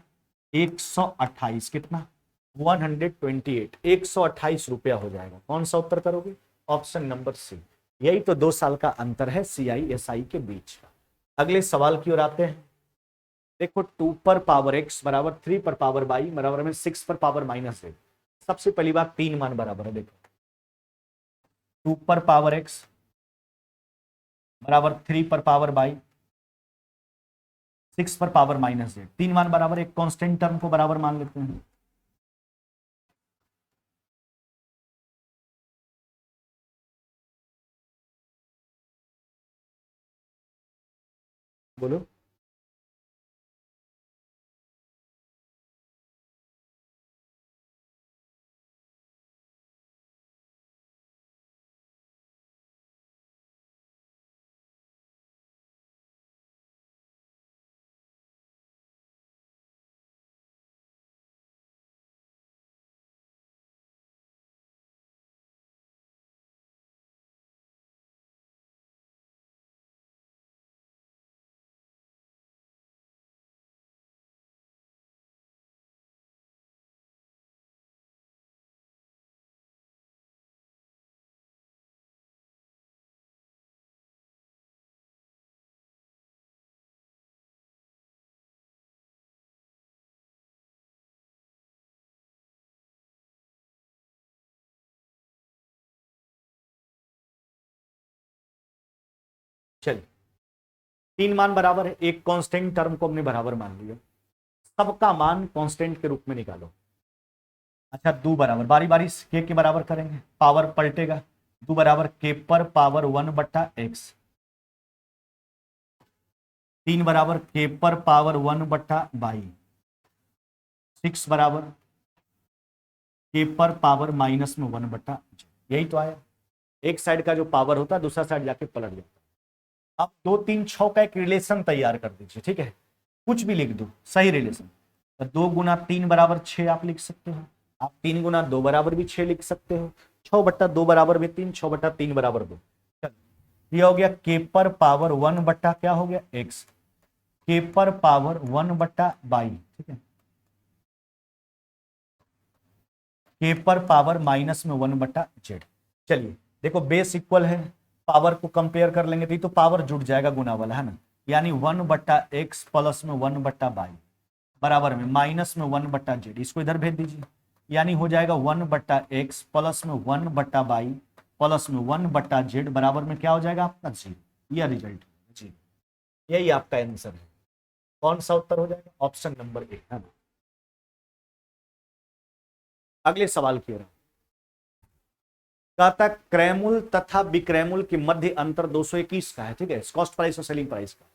128, कितना 128, 128 रुपया हो जाएगा। कौन सा उत्तर करोगे, ऑप्शन नंबर सी। यही तो 2 साल का अंतर है CISI के बीच का। अगले सवाल की ओर आते हैं। देखो 2 पर पावर x बराबर 3 पर पावर y बराबर में 6 पर पावर -8। सबसे पहली बात 3 मान बराबर है। देखो 2 पर पावर x बराबर 3 पर पावर y 6 पर पावर -8, 3 मान बराबर, एक कांस्टेंट टर्म को बराबर मान लेते हैं। बोलो चलिए 3 मान बराबर है, एक कांस्टेंट टर्म को हमने बराबर मान लिया, सबका मान कांस्टेंट के रूप में निकालो। अच्छा 2 बराबर, बारी बारी के बराबर करेंगे, पावर पलटेगा, 2 बराबर के पर पावर 1/x, 3 बराबर के पर पावर 1/y, 6 बराबर के पर पावर -1/z। यही तो आया, एक साइड का जो पावर होता है दूसरा साइड जाके पलट जाता है। अब 2 3 6 का एक रिलेशन तैयार कर दीजिए, ठीक है, कुछ भी लिख दो सही रिलेशन। तो 2 गुना 3 बराबर 6 आप लिख सकते हो, आप 3 गुना 2 बराबर भी 6 लिख सकते हो, 6 बट्टा 2 बराबर भी 3, 6 बट्टा 3 बराबर 2। ये हो गया के पर पावर 1 बट्टा क्या हो गया x, के पर पावर 1 बट्टा बाई, ठीक है, के पर पावर माइनस में 1 बट्टा जेड। चलिए देखो बेस इक्वल है, पावर को कंपेयर कर लेंगे तो पावर जुड़ जाएगा गुना वाला, है ना, यानी 1 बट्टा एक्स प्लस में 1 बट्टा बाई बराबर में माइनस में 1 बट्टा जेड, इसको इधर भेज दीजिए, यानी हो जाएगा 1 बट्टा एक्स प्लस में 1 बट्टा बाई प्लस में 1 बट्टा जेड बराबर में क्या हो जाएगा आपका जीरो। यह रिजल्ट जी, यही आपका आंसर है। कौन सा उत्तर हो जाएगा, ऑप्शन नंबर ए, है ना। अगले सवाल की ओर कहता क्रैमुल तथा विक्रैमुल के मध्य अंतर 221 का है, ठीक है, कॉस्ट प्राइस और सेलिंग प्राइस का,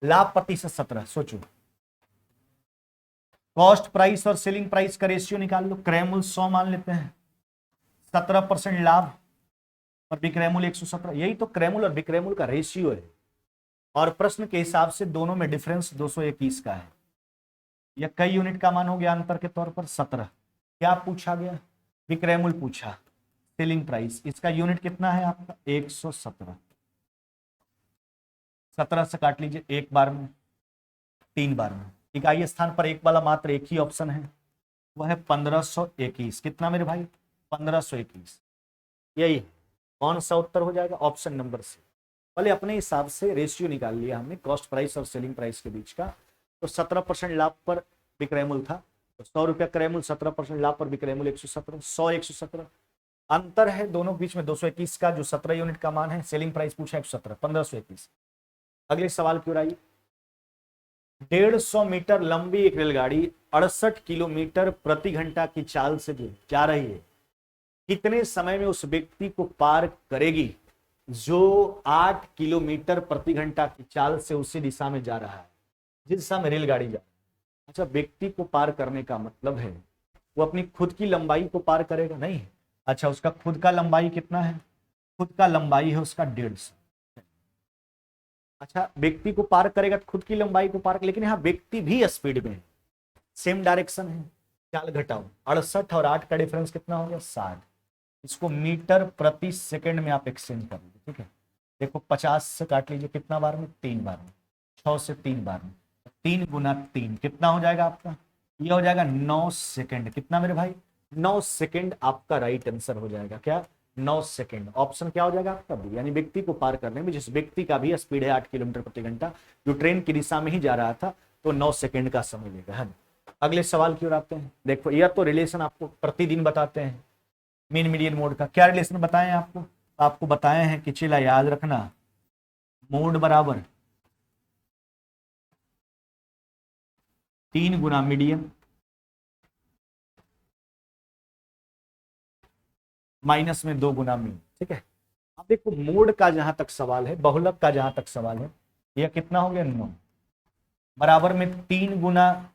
लाभ प्रतिशत 17। सोचो कॉस्ट प्राइस और सेलिंग प्राइस का रेशियो निकाल लो, क्रैमुल 100 मान लेते हैं, 17% लाभ, और विक्रैमुल 117, यही तो क्रैमुल और विक्रैमुल का रेशियो है, और प्रश्न के हिसाब से दोनों में डिफरेंस 221 का है। यह कई यूनिट का मान हो गया अंतर के तौर पर 17। क्या पूछा गया, विक्रैमुल पूछा, सेलिंग प्राइस, इसका यूनिट कितना है आपका 117, 17 से काट लीजिए, एक बार में 3 बार में, इकाई स्थान पर एक वाला मात्र एक ही ऑप्शन है, वह है 1521। कितना मेरे भाई 1521, यही कौन सा उत्तर हो जाएगा, ऑप्शन नंबर सी। पहले अपने हिसाब से रेशियो निकाल लिया हमने कॉस्ट प्राइस और सेलिंग प्राइस के बीच का, तो 17% लाभ पर विक्रैमुल था, तो 100 रुपया क्रैमुल, 17% लाभ पर विक्रैमुल 117, 100 117, अंतर है दोनों के बीच में 221 का, जो 17 यूनिट का मान है, सेलिंग प्राइस पूछा 117, 1521। अगले सवाल की ओर आइए, 150 मीटर लंबी एक रेलगाड़ी 68 किलोमीटर प्रति घंटा की चाल से जा रही है, कितने समय में उस व्यक्ति को पार करेगी जो 8 किलोमीटर प्रति घंटा की चाल से उसी दिशा में जा रहा है, जिस दिशा में रेलगाड़ी जा रही है। अच्छा, व्यक्ति को पार करने का मतलब है वो अपनी खुद की लंबाई को पार करेगा, नहीं है। अच्छा, उसका खुद का लंबाई कितना है, खुद का लंबाई है उसका 150। अच्छा, व्यक्ति को पार करेगा खुद की लंबाई को पार, लेकिन यहाँ व्यक्ति भी स्पीड में है, सेम डायरेक्शन है, चाल घटाओ, 68 और 8 का डिफरेंस कितना हो गया 60, इसको मीटर प्रति सेकंड में आप एक्सचेंज कर लीजिए, ठीक है। देखो 50 से काट लीजिए, कितना बार में 3 बार में, 6 से 3 बार में, 3 गुना 3 कितना हो जाएगा आपका, ये हो जाएगा 9 सेकंड। कितना मेरे भाई 9 सेकंड आपका राइट आंसर हो जाएगा, क्या 9 सेकंड। ऑप्शन क्या हो जाएगा आपका बी, यानी व्यक्ति को पार करने में जिस व्यक्ति का भी स्पीड है 8 किलोमीटर प्रति घंटा, जो ट्रेन की दिशा में ही जा रहा था, तो 9 सेकंड का समय लेगा, है। अगले सवाल की ओर आते हैं। देखो यह तो रिलेशन आपको प्रतिदिन बताते हैं, मीन मीडियन मोड का क्या रिलेशन बताएं आपको, आपको बताए हैं कि चला याद रखना, मोड बराबर 3 गुना मीडियन माइनस में 2 गुना मीन, ठीक है। अब देखो मोड का जहां तक सवाल है, बहुलक का जहां तक सवाल है, यह कितना हो गया 9 बराबर में 3 गुना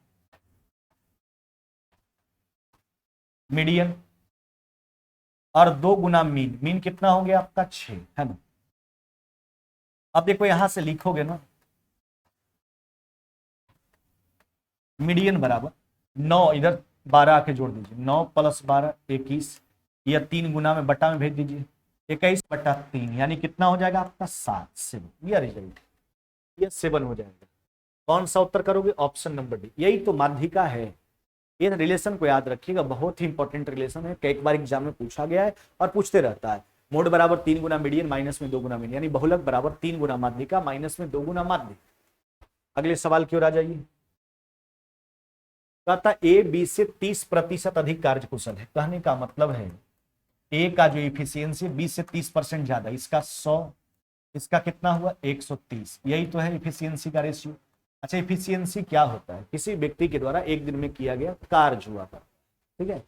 मीडियन और 2 गुना मीन, मीन कितना हो गया आपका 6, है ना। अब देखो यहां से लिखोगे ना, मीडियन बराबर 9, इधर 12 आके जोड़ दीजिए, 9 + 12 21, या 3 गुना में बटा में भेज दीजिए, 21/3, यानी कितना हो जाएगा आपका 7, 7। यह रिजल्ट, यह 7 हो जाएगा। कौन सा उत्तर करोगे, ऑप्शन नंबर डी। यही तो माध्यिका है, ये रिलेशन को याद रखिएगा, बहुत ही इंपॉर्टेंट रिलेशन है, कई बार एग्जाम में पूछा गया है और पूछते रहता है। मोड बराबर 3 गुना मीडियन माइनस में 2 गुना मीन, यानी बहुलक बराबर 3 गुना माध्यिका माइनस में 2 गुना माध्य। अगले सवाल की ओर आ जाइए। कहता ए बी से 30% अधिक कार्यकुशल है, कहने का मतलब है ए का जो इफिशियंसी 20 से 30% ज्यादा, इसका 100, इसका कितना हुआ 130, यही तो है इफिशियंसी का रेशियो। अच्छा, इफिशियंसी क्या होता है, किसी व्यक्ति के द्वारा एक दिन में किया गया कार्य हुआ था, ठीक है।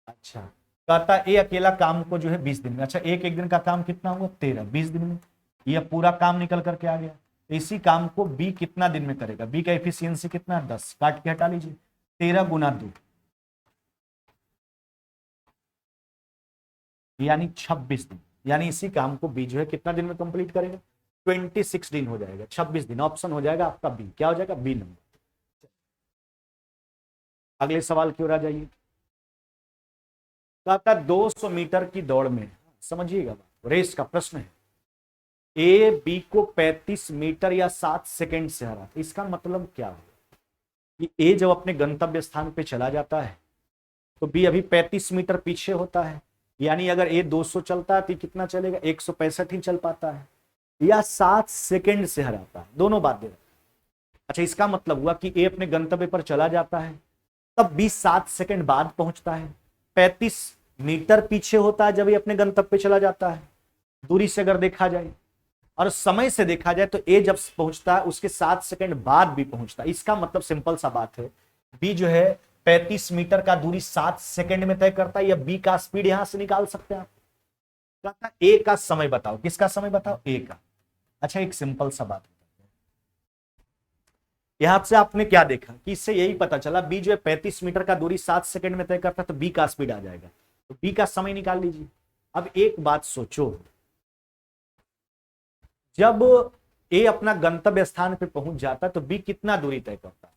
अच्छा, कहता ए अकेला काम को जो है 20 दिन में, अच्छा एक दिन का काम कितना हुआ 13, 20 दिन में यह पूरा काम निकल करके आ गया, तो इसी काम को बी कितना दिन में करेगा, बी का इफिशियंसी कितना 10, काट के हटा लीजिए, 13 गुना 2, यानी 26 दिन। यानी इसी काम को बी जो है कितना दिन में कंप्लीट करेगा, 26 दिन हो जाएगा, 26 दिन। ऑप्शन हो जाएगा आपका बी। क्या हो जाएगा, बी नंबर। अगले सवाल की ओर आ जाइए। कहता 200 मीटर की दौड़ में, समझिएगा रेस का प्रश्न है, ए बी को 35 मीटर या 7 सेकंड से हरा। इसका मतलब क्या है कि ए जब अपने गंतव्य स्थान पे चला जाता है तो बी अभी 35 मीटर पीछे होता है। यानी अगर ए 200 चलता है तो कितना चलेगा, 165 ही चल पाता है, या 7 सेकंड से हराता है, दोनों बात दे रहे। अच्छा, इसका मतलब हुआ कि ए अपने गंतव्य पर चला जाता है, तब बी 7 सेकंड बाद पहुंचता है। 35 मीटर पीछे होता है जब ये अपने गंतव्य पे चला जाता है, दूरी से अगर देखा जाए, और समय से देखा जाए तो ए जब पहुंचता है उसके 7 सेकंड बाद भी पहुंचता है। इसका मतलब सिंपल सा बात है, बी जो है 35 मीटर का दूरी 7 सेकंड में तय करता है, या बी का स्पीड यहां से निकाल सकते हैं आप। कहता ए का समय बताओ, किसका समय बताओ, ए का। अच्छा, एक सिंपल सा बात, यहां से आपने क्या देखा कि इससे यही पता चला बी जो है 35 मीटर का दूरी 7 सेकंड में तय करता है, तो बी का स्पीड आ जाएगा, तो बी का समय निकाल लीजिए। अब एक बात सोचो, जब ए अपना गंतव्य स्थान पे पहुंच जाता है तो बी कितना दूरी तय करता है,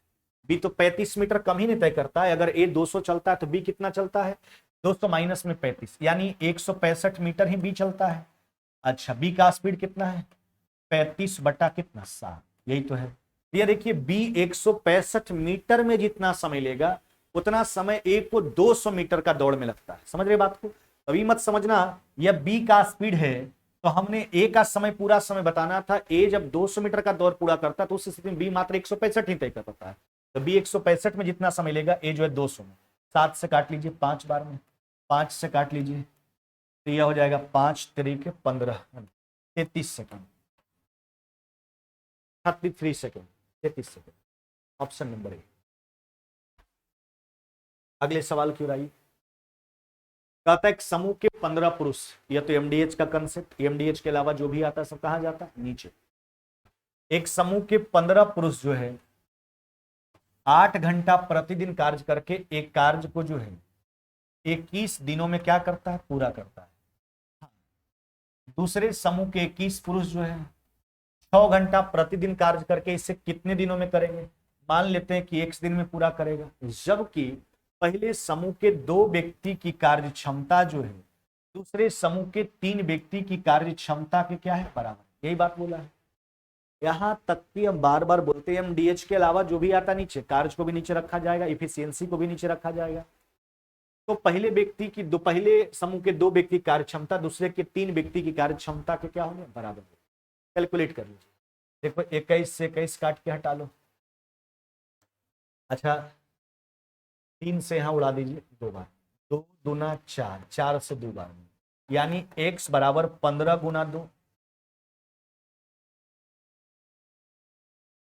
बी तो 35 मीटर कम ही नहीं तय करता है। अगर ए 200 चलता है तो बी कितना चलता है, 200 माइनस में 35, यानी 165 मीटर ही बी चलता है। अच्छा, बी का स्पीड कितना है, 35 बटा कितना 7, यही तो है। ये देखिए बी 165 मीटर में जितना समय लेगा उतना समय ए को 200 मीटर का दौड़ में लगता है। समझ रहे बात को, अभी मत समझना यह बी का स्पीड है तो हमने ए का समय पूरा समय बताना था। ए जब 200 मीटर का दौड़ पूरा करता है तो उस स्थिति में बी मात्र 165 ही तय कर पाता है, तो बी 165 में जितना समय लेगा ए जो है 200 में। 7 से काट लीजिए 5 बार में, 5 से काट लीजिए तो यह हो जाएगा 5 तरीके 15, 33 second, 33 second, 33 second. Option number A. अगले सवाल की ओर आइए। कहता है एक समूह के 15 पुरुष, यह तो एमडीएच का कंसेप्ट, एमडीएच के अलावा जो भी आता है सब कहां जाता है, नीचे। एक समूह के 15 पुरुष जो है 8 घंटा प्रतिदिन कार्य करके एक कार्य को जो है 21 दिनों में क्या करता है, पूरा करता है। दूसरे समूह के 21 पुरुष जो है 6 घंटा प्रतिदिन कार्य करके इसे कितने दिनों में करेंगे, मान लेते हैं कि 1 दिन में पूरा करेगा। जबकि पहले समूह के 2 व्यक्ति की कार्य क्षमता जो है दूसरे समूह के 3 व्यक्ति की कार्य क्षमता के क्या है, बराबर। यही बात बोला है। यहां तक कि हम बार बार बोलते हैं एमडीएच के अलावा जो भी आता नीचे, कार्य को भी नीचे रखा जाएगा, इफिशियंसी को भी नीचे रखा जाएगा। तो पहले व्यक्ति की पहले समूह के 2 व्यक्ति कार्य क्षमता दूसरे के 3 व्यक्ति की कार्य क्षमता के क्या होंगे, बराबर। कैलकुलेट कर लीजिए, देखो 21 से 21 काट के हटा लो। अच्छा, 3 से यहां उड़ा दीजिए 2 बार, 2 दूना 4, 4 से 2 बार, यानी x बराबर 15 गुना 2।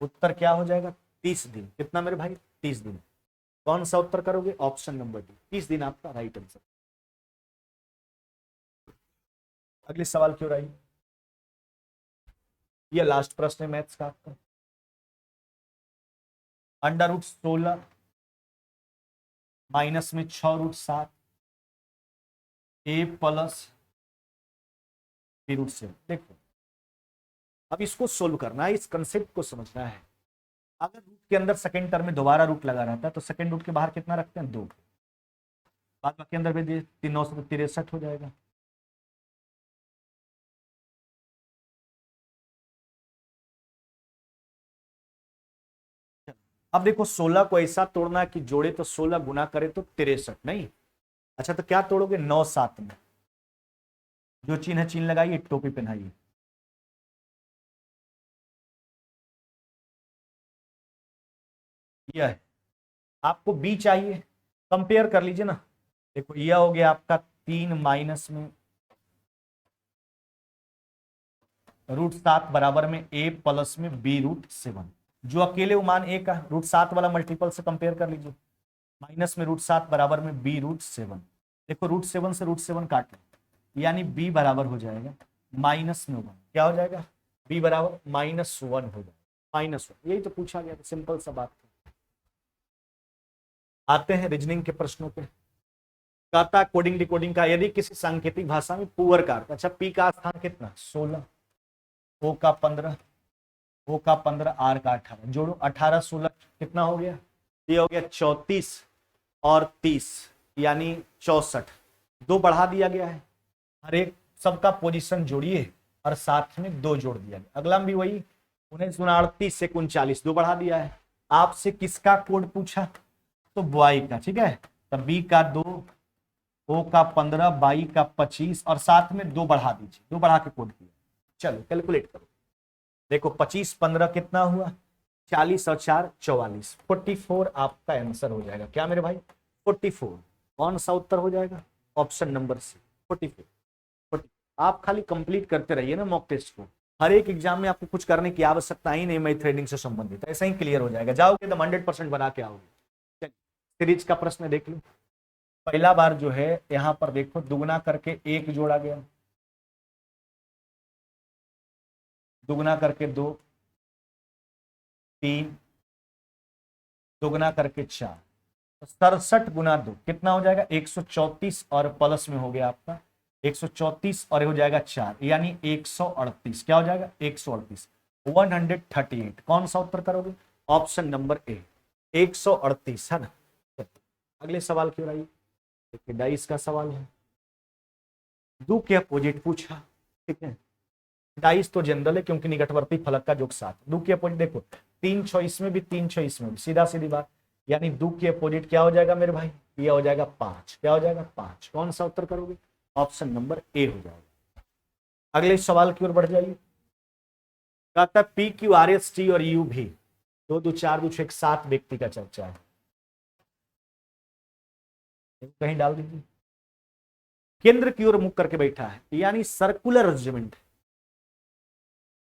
उत्तर क्या हो जाएगा, 30 दिन। कितना मेरे भाई, 30 दिन। कौन सा उत्तर करोगे, ऑप्शन नंबर डी, 30 दिन आपका राइट आंसर। अगले सवाल क्यों रही, ये लास्ट प्रश्न है मैथ्स का आपका। √16 माइनस में 6√7 ए प्लस √7। देखो अब इसको सोल्व करना है, इस कंसेप्ट को समझना है। अगर रूट के अंदर सेकंड टर्म में दोबारा रूट लगा रहता है तो सेकंड रूट के बाहर कितना रखते हैं, 2। बाद बाकी अंदर भी 963 हो जाएगा। अब देखो 16 को ऐसा तोड़ना है कि जोड़े तो 16 गुना करे तो 63 नहीं। अच्छा, तो क्या तोड़ोगे, 9 7 में जो चिन्ह है चिन्ह लगाइए, टोपी पहनाइए। यह है आपको बी चाहिए, कंपेयर कर लीजिए ना। देखो यह हो गया आपका 3 माइनस में √7 बराबर में a प्लस में b√7। जो अकेले मान a का √7 वाला मल्टीपल से कंपेयर कर लीजिए, माइनस में √7 बराबर में b√7। देखो √7 से √7 काट लो, यानी b बराबर हो जाएगा -1। क्या हो जाएगा, b बराबर -1 हो जाएगा, -1। यही तो पूछा गया था, सिंपल सा बात। आते हैं रीजनिंग के प्रश्नों पे। कहता कोडिंग डिकोडिंग का यदि किसी सांकेतिक भाषा में पुअर का अर्थ, अच्छा पी का स्थान कितना 16, ओ का 15, ओ का 15, आर का 18, जोड़ो 18 16 कितना हो गया, ये हो गया 34 और 30 यानी 64, 2 बढ़ा दिया गया है, हर एक सबका पोजीशन जोड़िए और साथ में 2 जोड़ दिया गया। अगला में भी वही 19 38 से 39, 2 बढ़ा दिया है। आपसे किसका कोड पूछा, तो बॉय का, ठीक है, तब बी का 2, ओ का 15, बाई का 25 और साथ में 2 बढ़ा दीजिए, 2 बढ़ा के कोड किया। चलो कैलकुलेट करो, देखो 25 15 कितना हुआ, 40 और 4 44, 44 आपका आंसर हो जाएगा। क्या मेरे भाई 44, कौन सा उत्तर हो जाएगा, ऑप्शन नंबर सी 44। आप खाली कंप्लीट करते रहिए ना मॉक टेस्ट को, हर एक एग्जाम में आपको कुछ करने की आवश्यकता ही नहीं मेथड ट्रेडिंग से संबंधित, ऐसा ही क्लियर हो जाएगा, जाओगे तो 100% बना के आओगे। सीरीज का प्रश्न देख लो, पहला बार जो है यहां पर देखो दुगना करके 1 जोड़ा गया, दुगना करके 2, 3, दुगना करके 4, 67 गुना 2 कितना हो जाएगा 134 और प्लस में हो गया आपका 134 और हो जाएगा 4 यानी 138, क्या हो जाएगा 138, 138, कौन सा उत्तर करोगे, ऑप्शन नंबर ए 138 है ना। अगले सवाल की ओर आइए, देखिए डाइस का सवाल है, दो के अपोजिट पूछा, ठीक है, डाइस तो जनरल है क्योंकि निकटवर्ती फलक का योग 7, दो के अपोजिट देखो 3 6 इसमें भी 3 6 इसमें भी, सीधा सीधी बात, यानी दो के अपोजिट क्या हो जाएगा मेरे भाई, ये हो जाएगा 5, क्या हो जाएगा 5, कौन सा उत्तर करोगे, ऑप्शन नंबर ए हो जाएगा। अगले सवाल की ओर बढ़ जाइए, कहता है P Q R S T और यू भी 2 2 4 2 6 7 व्यक्ति का चर्चा है, कहीं डाल दीजिए, केंद्र की ओर मुख करके बैठा है यानी सर्कुलर अरेंजमेंट,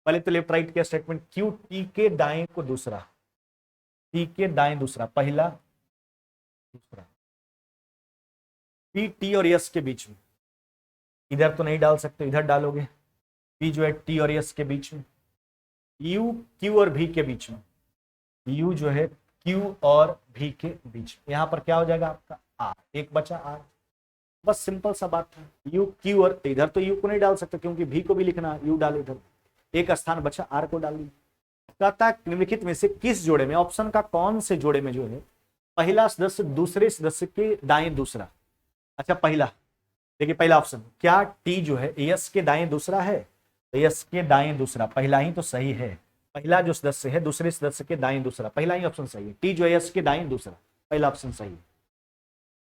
पहले तो लेफ्ट राइट के स्टेटमेंट, क्यू टी के दाएं को दूसरा, टी के दाएं दूसरा, पहला दूसरा, पी टी और यस के बीच में, इधर तो नहीं डाल सकते, इधर डालोगे, पी जो है टी और यस के बीच में, यू क्यू और भी के बीच में, यू जो है क्यू और भी के बीच में, यहां पर क्या हो जाएगा आपका आर, एक बचा आर, बस सिंपल सा बात है, यू क्यू और इधर तो यू को नहीं डाल सकते क्योंकि भी को भी लिखना है, यू डालो इधर, एक स्थान बचा आर को डाल दी। कहता है निम्नलिखित में से किस जोड़े में, ऑप्शन का कौन से जोड़े में जो है पहला सदस्य दूसरे सदस्य के दाएं दूसरा, अच्छा पहला देखिए पहला ऑप्शन, क्या टी जो है यस के दाएं दूसरा है, तो यस के दाएं दूसरा, पहला ही तो सही है, पहला जो सदस्य है दूसरे सदस्य के दाएं दूसरा, पहला ही ऑप्शन सही है, टी जो है यस के दाएं दूसरा, पहला ऑप्शन सही है।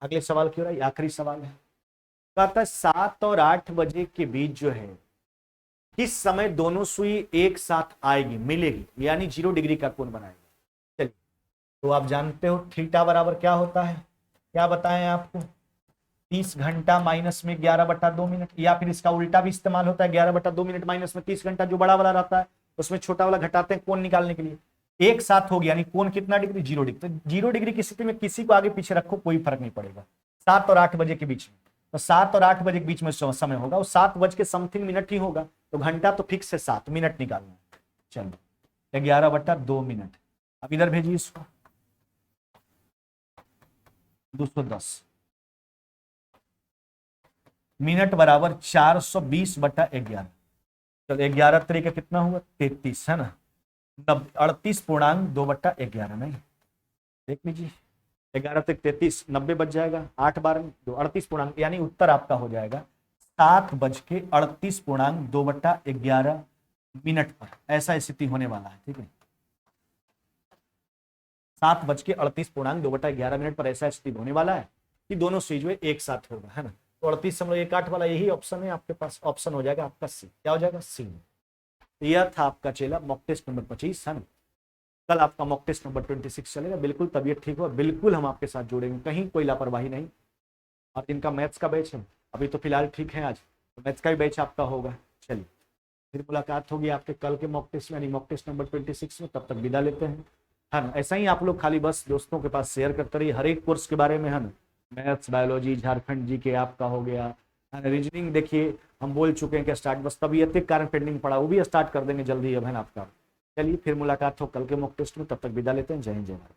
अगले सवाल की ओर आइए, आखिरी सवाल है, कहता है 7 और 8 बजे के बीच जो है किस समय दोनों सुई एक साथ आएगी मिलेगी, यानी 0 डिग्री का कोण बनाएगी। चलिए तो आप जानते हो थीटा बराबर क्या होता है, क्या बताएं आपको, 30 घंटा माइनस में 11/2 मिनट, या फिर इसका उल्टा भी इस्तेमाल होता है, 11/2 मिनट माइनस में 30 घंटा, जो बड़ा वाला रहता है उसमें छोटा वाला घटाते हैं कोण निकालने के लिए, एक साथ होगी यानी कोण कितना डिग्री 0 डिग्री, तो 0 डिग्री की स्थिति में किसी को आगे पीछे रखो कोई फर्क नहीं पड़ेगा, 7 और 8 बजे के बीच में, तो 7 और 8 बजे के बीच में समय होगा वो 7 बज के समथिंग मिनट ही होगा, तो घंटा तो फिक्स है 7 मिनट निकालना, चलो 11/2 मिनट, अब इधर भेजिए इसको 210 मिनट बराबर 420/11, चलो 11 तरीके कितना हुआ 33 है ना, 38.2/11 नहीं, देख लीजिए 11 तक 33, 90 बच जाएगा, 8 बार 2 38 पूर्णांक, यानी उत्तर आपका हो जाएगा 7:38.2/11 मिनट पर, ऐसा स्थिति होने वाला है, ठीक है 7:38.2/11 मिनट पर ऐसा स्थिति होने वाला है कि दोनों सुई जो है एक साथ होगा, है ना, तो 38.18 वाला यही ऑप्शन है आपके पास, ऑप्शन हो जाएगा आपका सी, क्या हो जाएगा सी। यह था आपका चेला मॉक टेस्ट नंबर 25, है ना, कल आपका मॉक टेस्ट नंबर 26 चलेगा, बिल्कुल तबीयत ठीक हो बिल्कुल हम आपके साथ जुड़ेंगे, कहीं कोई लापरवाही नहीं, और इनका मैथ्स का बैच है अभी तो फिलहाल ठीक है, आज तो मैथ्स का भी बैच आपका होगा। चलिए फिर मुलाकात होगी आपके कल के मॉक टेस्ट में, यानी मॉक टेस्ट नंबर 26 में, तब तक विदा लेते हैं, है ना। ऐसा ही आप लोग खाली बस दोस्तों के पास शेयर करते रहिए हर एक कोर्स के बारे में, है ना, मैथ्स बायोलॉजी झारखंड जी के आपका हो गया, रीजनिंग देखिए हम बोल चुके हैं कि स्टार्ट, बस तबीयत के कारण पेंडिंग पड़ा, वो भी स्टार्ट कर देंगे जल्दी अब, है ना आपका। चलिए फिर मुलाकात हो कल के मॉक टेस्ट में, तब तक विदा लेते हैं, जय हिंद जय भारत।